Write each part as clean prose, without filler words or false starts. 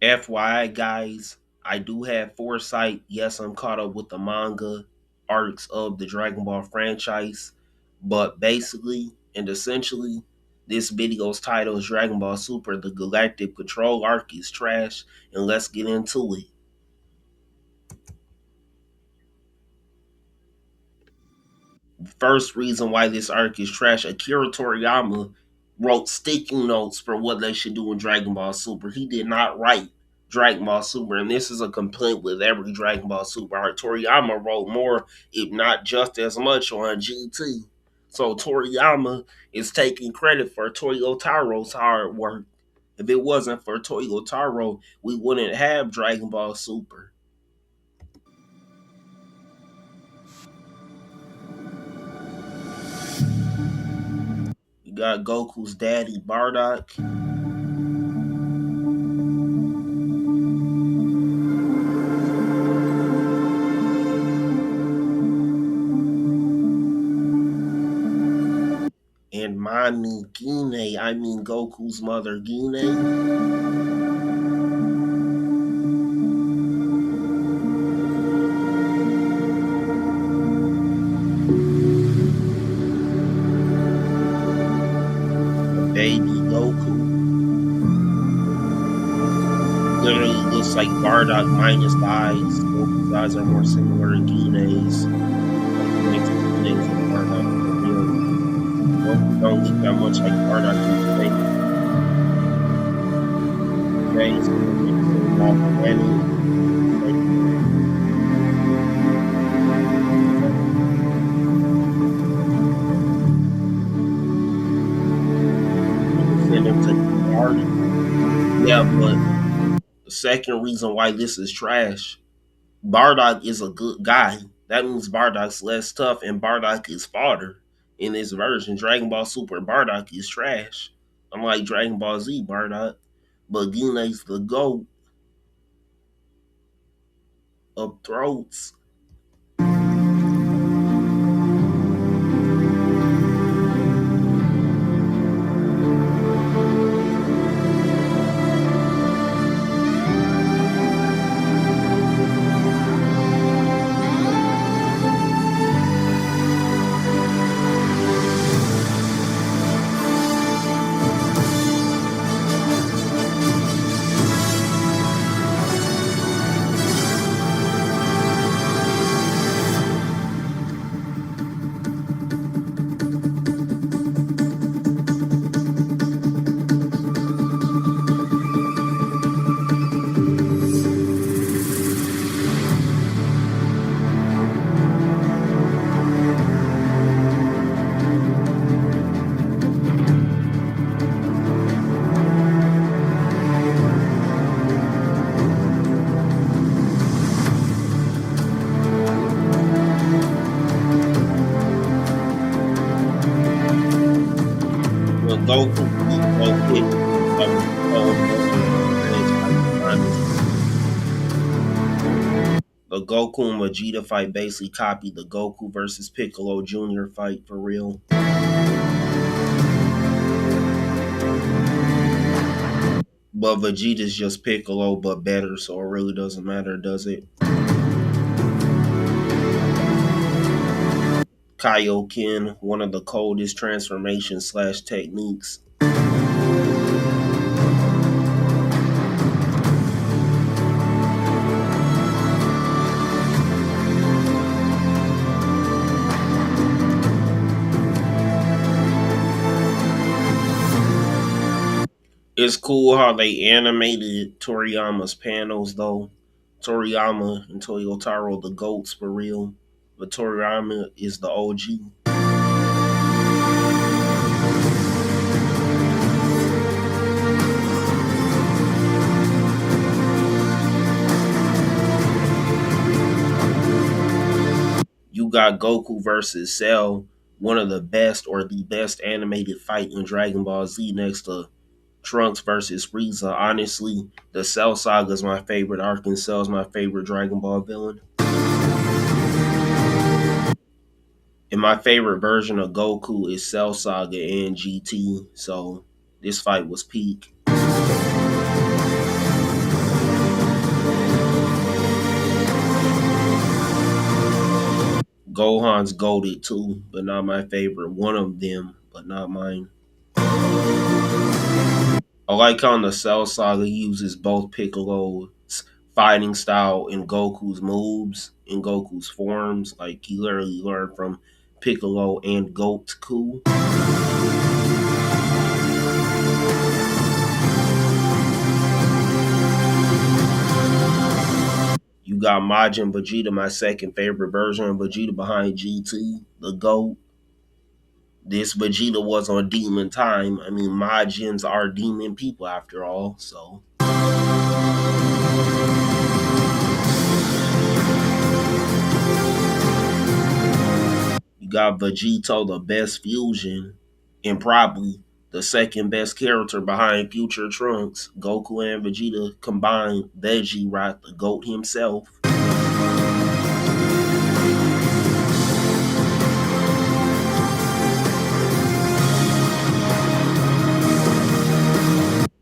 FYI, guys, I do have foresight. Yes, I'm caught up with the manga arcs of the Dragon Ball franchise, but basically and essentially, this video's title is Dragon Ball Super. The Galactic Patrol arc is trash, and let's get into it. First reason why this arc is trash, Akira Toriyama wrote sticky notes for what they should do in Dragon Ball Super. He did not write Dragon Ball Super, and this is a complaint with every Dragon Ball Super arc. Toriyama wrote more, if not just as much, on GT. So Toriyama is taking credit for Toyo Taro's hard work. If it wasn't for Toyo Taro, we wouldn't have Dragon Ball Super. You got Goku's daddy Bardock. And mommy Gine, I mean Goku's mother Gine. Baby Goku. Literally looks like Bardock minus the eyes. Goku's eyes are more similar to Gine's. Like mixed Gine's and Bardock for real. Goku don't look that much like Bardock in the face. Okay, so we're off planet. Send him to the garden. Yeah, but the second reason why this is trash, Bardock is a good guy. That means Bardock's less tough, and Bardock is fodder in this version. Dragon Ball Super Bardock is trash. Unlike Dragon Ball Z Bardock. But Guinea's the GOAT of throats. When Goku beat Goku, the Goku and Vegeta fight basically copied the Goku versus Piccolo Jr. fight for real. But Vegeta's just Piccolo, but better, so it really doesn't matter, does it? Kaioken, one of the coldest transformations slash techniques. It's cool how they animated Toriyama's panels though. Toriyama and Toyotaro the goats for real. But Toriyama is the OG. You got Goku versus Cell, one of the best or the best animated fight in Dragon Ball Z next to Trunks versus Frieza. Honestly, the Cell Saga is my favorite arc, and Cell's my favorite Dragon Ball villain. And my favorite version of Goku is Cell Saga and GT. So this fight was peak. Gohan's goaded too, but not my favorite. One of them, but not mine. I like how in the Cell Saga he uses both Piccolo's fighting style and Goku's moves and Goku's forms. Like he literally learned from Piccolo and Goku. You got Majin Vegeta, my second favorite version of Vegeta behind GT, the GOAT. This Vegeta was on demon time. I mean, Majins are demon people after all, so. You got Vegito, the best fusion, and probably the second best character behind Future Trunks. Goku and Vegeta combined, Veggie, right, the GOAT himself.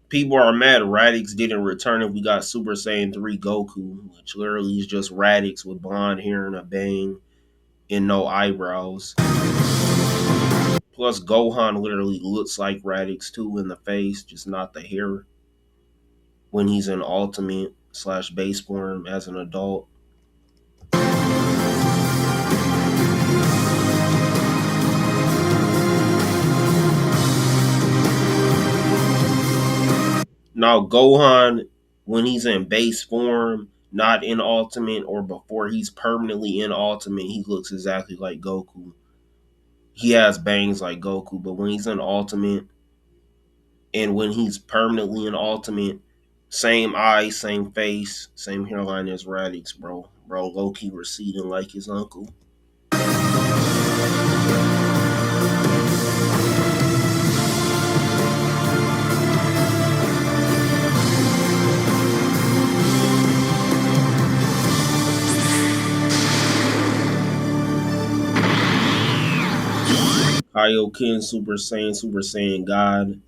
People are mad Radix didn't return if we got Super Saiyan 3 Goku, which literally is just Radix with blonde hair and a bang and no eyebrows. Plus, Gohan literally looks like Radix too in the face, just not the hair. When he's in Ultimate slash base form as an adult. Now, Gohan, when he's in base form, not in Ultimate, or before he's permanently in Ultimate, he looks exactly like Goku. He has bangs like Goku, but when he's in Ultimate and when he's permanently in Ultimate, same eyes, same face, same hairline as Radix, bro. Bro, low key receding like his uncle. Kaioken, Super Saiyan God.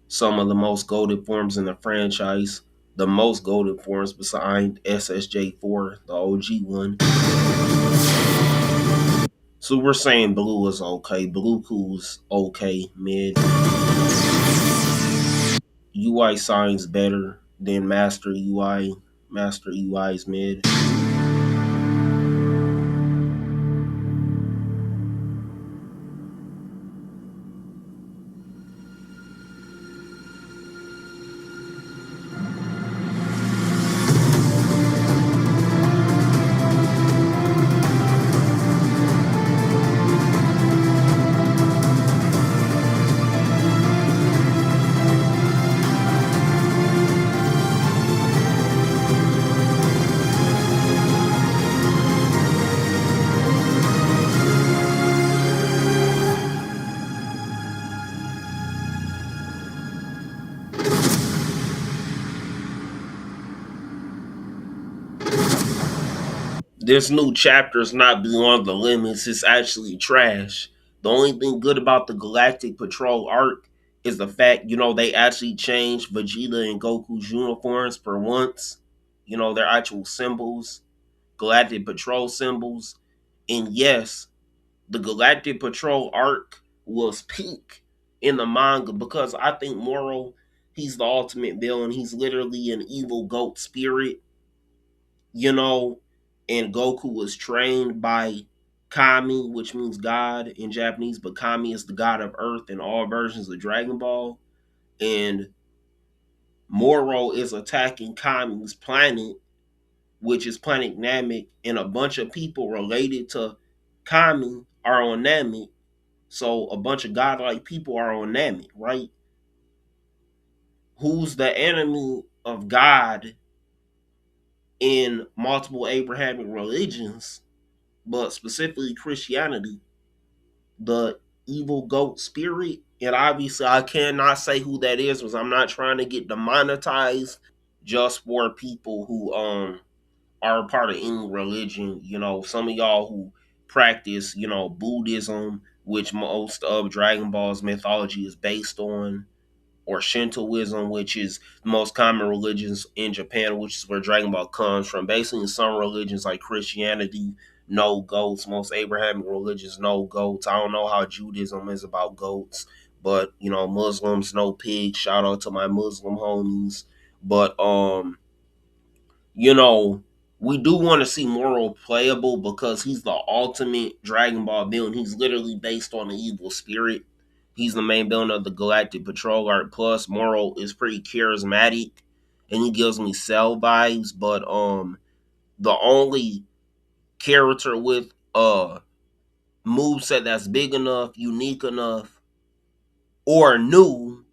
Some of the most goaded forms in the franchise. The most goaded forms beside SSJ4, the OG one. Super Saiyan Blue is okay. Blue Cool's okay, mid. UI signs better than Master UI. Master UI is mid. This new chapter is not beyond the limits. It's actually trash. The only thing good about the Galactic Patrol arc is the fact, they actually changed Vegeta and Goku's uniforms for once. Their actual symbols, Galactic Patrol symbols. And yes, the Galactic Patrol arc was peak in the manga because I think Moro, he's the ultimate villain. He's literally an evil goat spirit, you know, and Goku was trained by Kami, which means God in Japanese, but Kami is the god of Earth in all versions of Dragon Ball. And Moro is attacking Kami's planet, which is Planet Namek, and a bunch of people related to Kami are on Namek. So a bunch of godlike people are on Namek, right? Who's the enemy of God in multiple Abrahamic religions, but specifically Christianity? The evil goat spirit. And obviously, I cannot say who that is because I'm not trying to get demonetized just for people who are a part of any religion. Some of y'all who practice, Buddhism, which most of Dragon Ball's mythology is based on, or Shintoism, which is the most common religions in Japan, which is where Dragon Ball comes from. Basically, in some religions like Christianity, no goats. Most Abrahamic religions no goats. I don't know how Judaism is about goats, but Muslims no pigs. Shout out to my Muslim homies. But you know, we do want to see Moro playable because he's the ultimate Dragon Ball villain. He's literally based on the evil spirit. He's the main villain of the Galactic Patrol Arc. Plus, Moro is pretty charismatic, and he gives me Cell vibes. But the only character with a moveset that's big enough, unique enough, or new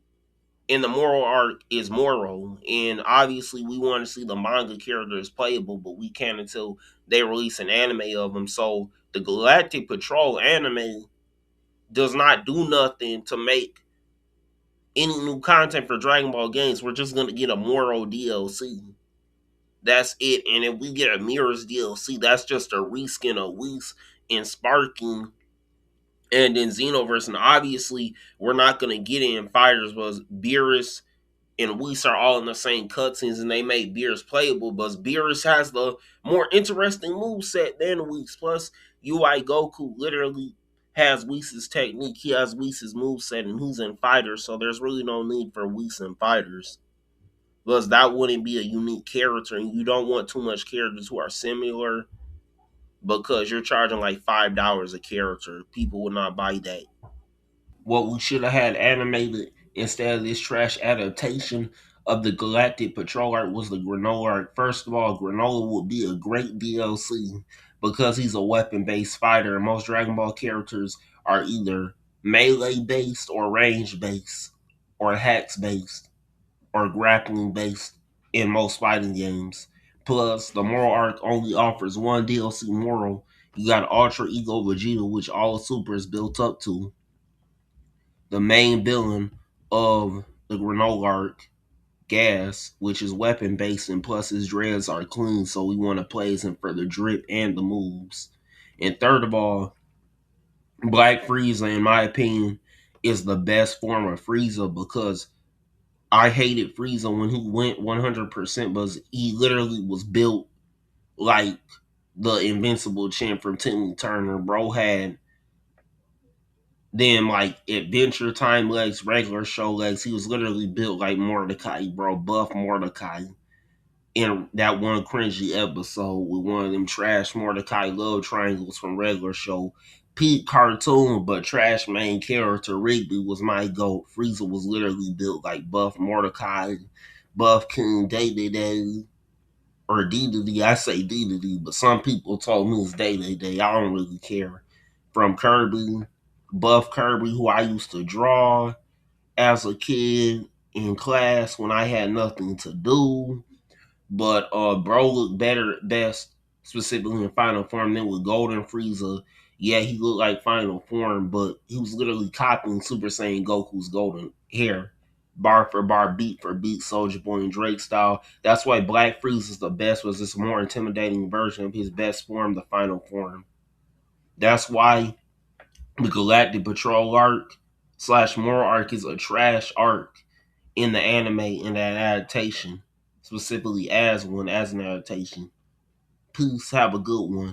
in the Moro arc is Moro, and obviously we want to see the manga characters playable, but we can't until they release an anime of them. So the Galactic Patrol anime does not do nothing to make any new content for Dragon Ball games. We're just gonna get a Moro DLC. That's it. And if we get a Mirrors DLC, that's just a reskin of Whis and Sparking and then Xenoverse. And obviously, we're not gonna get it in Fighters, but Beerus and Whis are all in the same cutscenes, and they made Beerus playable, but Beerus has the more interesting move set than Whis. Plus, UI Goku literally has Whis' technique. He has Whis' move set, and he's in Fighters, so there's really no need for Whis in Fighters. Because that wouldn't be a unique character, and you don't want too much characters who are similar because you're charging like $5 a character. People would not buy that. What we should have had animated instead of this trash adaptation of the Galactic Patrol arc was the Granola arc. First of all, Granola would be a great DLC because he's a weapon based fighter, and most Dragon Ball characters are either melee based or range based or hacks based or grappling based in most fighting games. Plus, the Moro arc only offers one DLC Moro. You got Ultra Ego Vegeta, which all Super is built up to, the main villain of the Granola arc, Gas, which is weapon based, and plus his dreads are clean, so we want to play him for the drip and the moves. And third of all, Black Frieza, in my opinion, is the best form of Frieza because I hated Frieza when he went 100%, but he literally was built like the invincible champ from Timmy Turner. Bro had then like Adventure Time legs, regular show legs. He was literally built like Mordecai, bro. Buff Mordecai. In that one cringy episode with one of them trash Mordecai love triangles from regular show. Peak cartoon, but trash main character Rigby was my goat. Frieza was literally built like Buff Mordecai, Buff King Day Day Day, or D D D. I say D D D, but some people told me it's Day Day Day. I don't really care. From Kirby, Buff Kirby, who I used to draw as a kid in class when I had nothing to do. But bro looked better at best, specifically in final form, than with Golden Frieza. Yeah, he looked like final form, but he was literally copying Super Saiyan Goku's golden hair. Bar for bar, beat for beat, Soldier Boy and Drake style. That's why Black Frieza is the best, was this more intimidating version of his best form, the final form. That's why the Galactic Patrol arc slash Moro arc is a trash arc in the anime in that adaptation, specifically as an adaptation. Peace. Have a good one.